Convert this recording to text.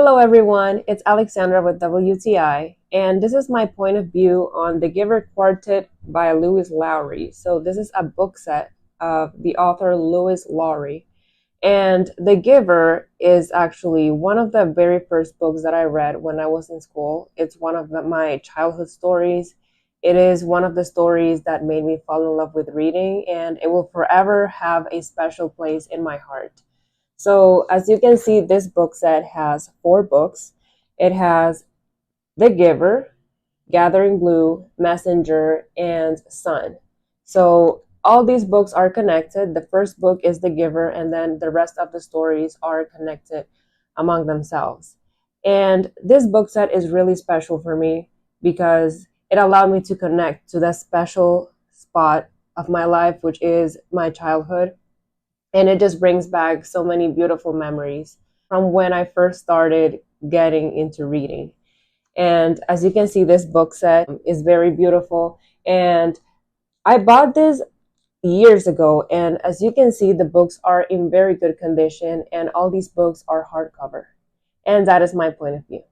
Hello everyone, it's Alexandra with WTI, and this is my point of view on the Giver Quartet by Lowry. So this is a book set of the author Lowry. And The Giver is actually one of the very first books that I read when I was in school. It's one of my childhood stories. It is one of the stories that made me fall in love with reading, and it will forever have a special place in my heart. So as you can see, this book set has 4 books. It has The Giver, Gathering Blue, Messenger, and Sun. So all these books are connected. The first book is The Giver, and then the rest of the stories are connected among themselves. And this book set is really special for me because it allowed me to connect to that special spot of my life, which is my childhood. And it just brings back so many beautiful memories from when I first started getting into reading. And as you can see, this book set is very beautiful. And I bought this years ago. And as you can see, the books are in very good condition. And all these books are hardcover. And that is my point of view.